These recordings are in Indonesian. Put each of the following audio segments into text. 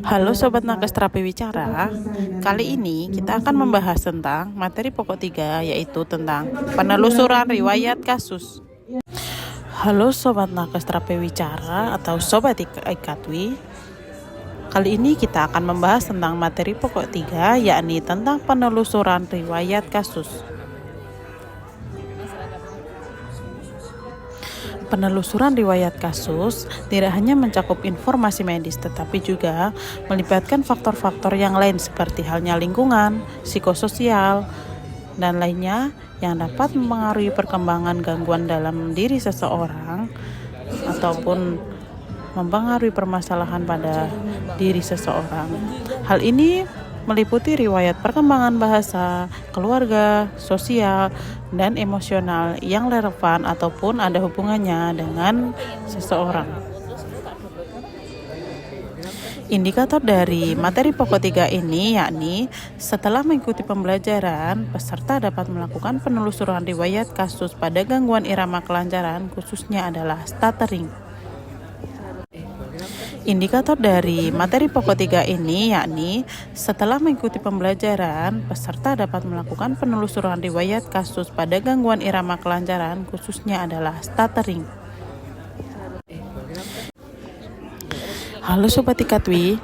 Halo Sobat Nakes Terapi Wicara. Kali ini kita akan membahas tentang materi pokok 3, yaitu tentang penelusuran riwayat kasus. Halo Sobat Nakes Terapi Wicara atau Sobat Ikatwi. Kali ini kita akan membahas tentang materi pokok 3, yakni tentang penelusuran riwayat kasus. Penelusuran riwayat kasus tidak hanya mencakup informasi medis, tetapi juga melibatkan faktor-faktor yang lain seperti halnya lingkungan, psikososial, dan lainnya yang dapat mempengaruhi perkembangan gangguan dalam diri seseorang ataupun mempengaruhi permasalahan pada diri seseorang. Hal ini meliputi riwayat perkembangan bahasa, keluarga, sosial, dan emosional yang relevan ataupun ada hubungannya dengan seseorang. Indikator dari materi pokok 3 ini yakni setelah mengikuti pembelajaran, peserta dapat melakukan penelusuran riwayat kasus pada gangguan irama kelancaran, khususnya adalah stuttering. Indikator dari materi pokok 3 ini yakni setelah mengikuti pembelajaran, peserta dapat melakukan penelusuran riwayat kasus pada gangguan irama kelancaran, khususnya adalah stuttering. Halo Sobat Ikatwi,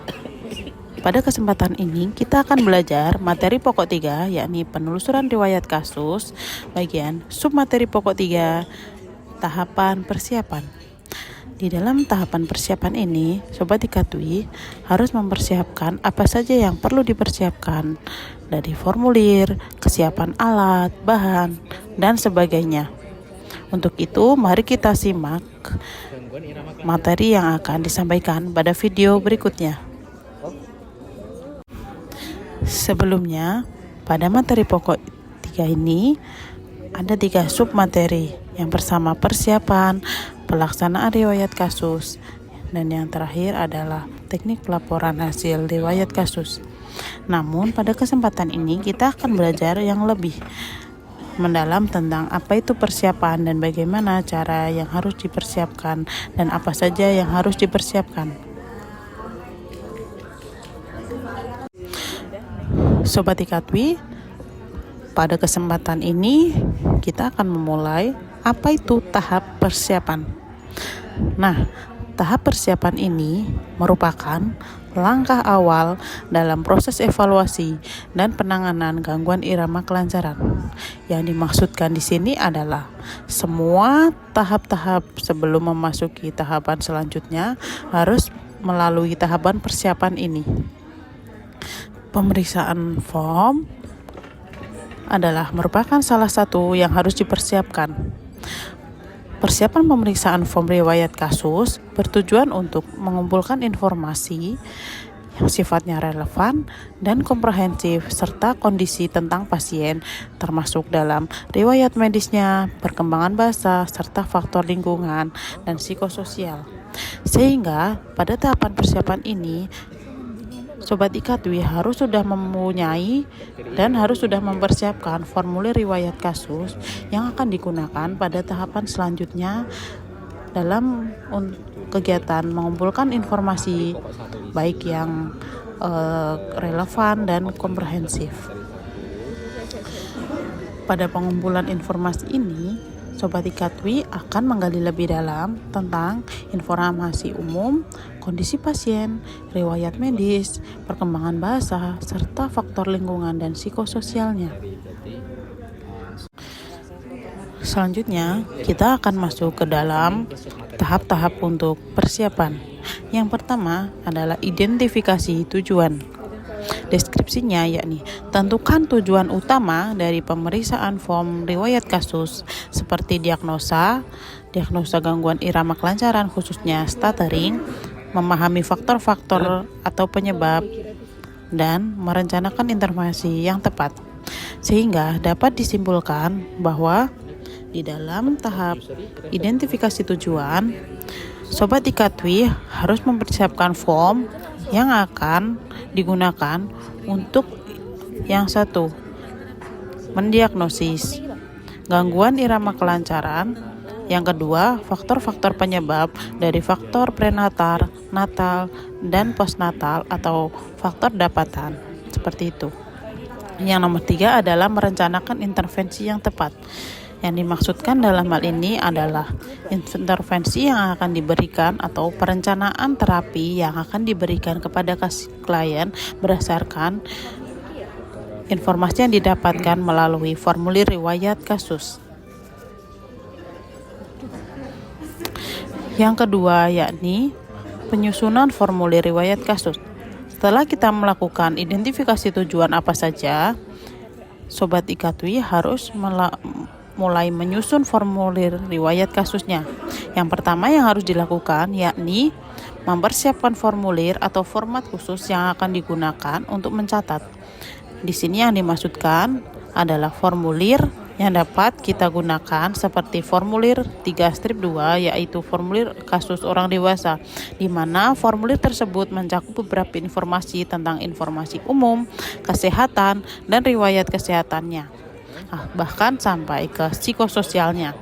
pada kesempatan ini kita akan belajar materi pokok 3 yakni penelusuran riwayat kasus, bagian submateri pokok 3, tahapan persiapan. Di dalam tahapan persiapan ini, Sobat Ikatwi harus mempersiapkan apa saja yang perlu dipersiapkan, dari formulir, kesiapan alat, bahan, dan sebagainya. Untuk itu, mari kita simak materi yang akan disampaikan pada video berikutnya. Sebelumnya, pada materi pokok 3 ini, ada 3 submateri. Yang pertama persiapan, pelaksanaan riwayat kasus, dan yang terakhir adalah teknik pelaporan hasil riwayat kasus. Namun pada kesempatan ini kita akan belajar yang lebih mendalam tentang apa itu persiapan dan bagaimana cara yang harus dipersiapkan dan apa saja yang harus dipersiapkan. Sobat Ikatwi, pada kesempatan ini kita akan memulai apa itu tahap persiapan. Nah, tahap persiapan ini merupakan langkah awal dalam proses evaluasi dan penanganan gangguan irama kelancaran. Yang dimaksudkan di sini adalah semua tahap-tahap sebelum memasuki tahapan selanjutnya harus melalui tahapan persiapan ini. Pemeriksaan form adalah merupakan salah satu yang harus dipersiapkan. Persiapan pemeriksaan form riwayat kasus bertujuan untuk mengumpulkan informasi yang sifatnya relevan dan komprehensif serta kondisi tentang pasien, termasuk dalam riwayat medisnya, perkembangan bahasa, serta faktor lingkungan dan psikososial. Sehingga pada tahapan persiapan ini, Sobat Ikatwi harus sudah mempunyai dan harus sudah mempersiapkan formulir riwayat kasus yang akan digunakan pada tahapan selanjutnya dalam kegiatan mengumpulkan informasi baik yang relevan dan komprehensif. Pada pengumpulan informasi ini, Sobat Ikatwi akan menggali lebih dalam tentang informasi umum, kondisi pasien, riwayat medis, perkembangan bahasa, serta faktor lingkungan dan psikososialnya. Selanjutnya, kita akan masuk ke dalam tahap-tahap untuk persiapan. Yang pertama adalah identifikasi tujuan. Deskripsinya yakni tentukan tujuan utama dari pemeriksaan form riwayat kasus seperti diagnosa gangguan irama kelancaran khususnya stuttering, memahami faktor-faktor atau penyebab, dan merencanakan intervensi yang tepat. Sehingga dapat disimpulkan bahwa di dalam tahap identifikasi tujuan, Sobat Ikatwi harus mempersiapkan form yang akan digunakan untuk yang satu, mendiagnosis gangguan irama kelancaran, Yang kedua, faktor-faktor penyebab dari faktor prenatal, natal, dan postnatal atau faktor dapatan. Seperti itu. Yang nomor 3 adalah merencanakan intervensi yang tepat. Yang dimaksudkan dalam hal ini adalah intervensi yang akan diberikan atau perencanaan terapi yang akan diberikan kepada klien berdasarkan informasi yang didapatkan melalui formulir riwayat kasus. Yang kedua yakni penyusunan formulir riwayat kasus. Setelah kita melakukan identifikasi tujuan apa saja, Sobat IKTWI harus mulai menyusun formulir riwayat kasusnya. Yang pertama yang harus dilakukan yakni mempersiapkan formulir atau format khusus yang akan digunakan untuk mencatat. Di sini yang dimaksudkan adalah formulir yang dapat kita gunakan seperti formulir 3-2 yaitu formulir kasus orang dewasa, di mana formulir tersebut mencakup beberapa informasi tentang informasi umum, kesehatan, dan riwayat kesehatannya, bahkan sampai ke psikososialnya.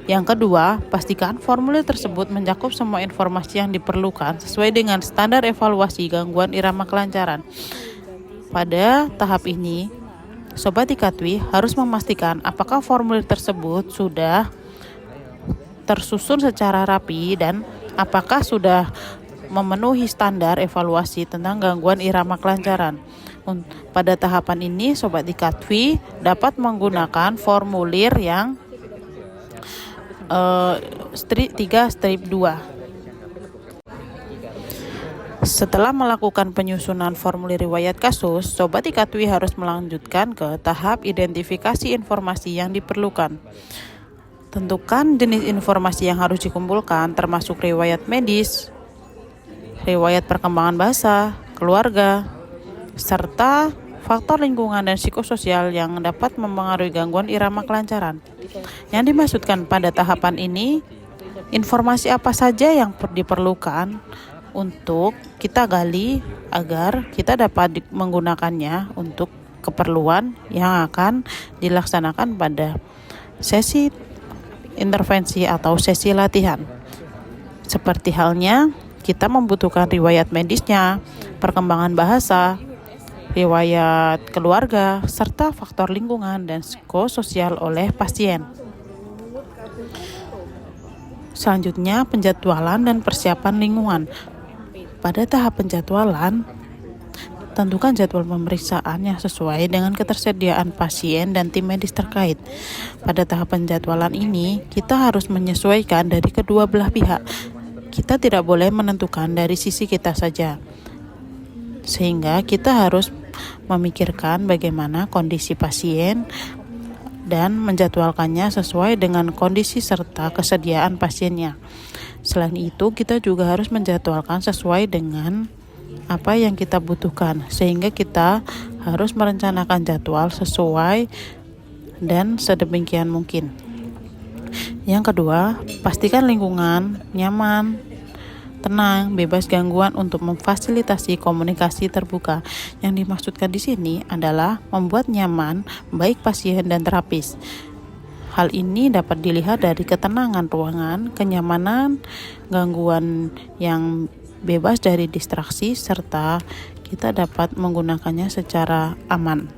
Yang kedua, pastikan formulir tersebut mencakup semua informasi yang diperlukan sesuai dengan standar evaluasi gangguan irama kelancaran. Pada tahap ini, Sobat IKTWI harus memastikan apakah formulir tersebut sudah tersusun secara rapi dan apakah sudah memenuhi standar evaluasi tentang gangguan irama kelancaran. Pada tahapan ini, Sobat IKTWI dapat menggunakan formulir yang 3-2. Setelah melakukan penyusunan formulir riwayat kasus, Sobat IKTWI harus melanjutkan ke tahap identifikasi informasi yang diperlukan. Tentukan jenis informasi yang harus dikumpulkan, termasuk riwayat medis, riwayat perkembangan bahasa, keluarga, serta faktor lingkungan dan psikososial yang dapat mempengaruhi gangguan irama kelancaran. Yang dimaksudkan pada tahapan ini, informasi apa saja yang diperlukan untuk kita gali agar kita dapat menggunakannya untuk keperluan yang akan dilaksanakan pada sesi intervensi atau sesi latihan. Seperti halnya kita membutuhkan riwayat medisnya, perkembangan bahasa, riwayat keluarga, serta faktor lingkungan dan psikososial oleh pasien. Selanjutnya, penjadwalan dan persiapan lingkungan. Pada tahap penjadwalan, tentukan jadwal pemeriksaan yang sesuai dengan ketersediaan pasien dan tim medis terkait. Pada tahap penjadwalan ini, kita harus menyesuaikan dari kedua belah pihak. Kita tidak boleh menentukan dari sisi kita saja, sehingga kita harus memikirkan bagaimana kondisi pasien dan menjadwalkannya sesuai dengan kondisi serta kesediaan pasiennya. Selain itu, kita juga harus menjadwalkan sesuai dengan apa yang kita butuhkan, sehingga kita harus merencanakan jadwal sesuai dan sedemikian mungkin. Yang kedua, pastikan lingkungan nyaman, tenang, bebas gangguan untuk memfasilitasi komunikasi terbuka. Yang dimaksudkan di sini adalah membuat nyaman baik pasien dan terapis. Hal ini dapat dilihat dari ketenangan ruangan, kenyamanan, gangguan yang bebas dari distraksi, serta kita dapat menggunakannya secara aman.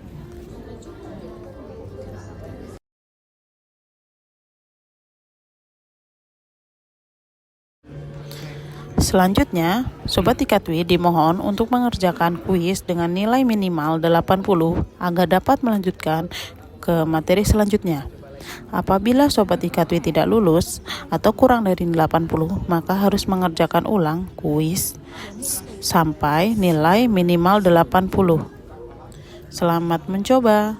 Selanjutnya, Sobat IKTWI dimohon untuk mengerjakan kuis dengan nilai minimal 80 agar dapat melanjutkan ke materi selanjutnya. Apabila Sobat IKTWI tidak lulus atau kurang dari 80, maka harus mengerjakan ulang kuis sampai nilai minimal 80. Selamat mencoba.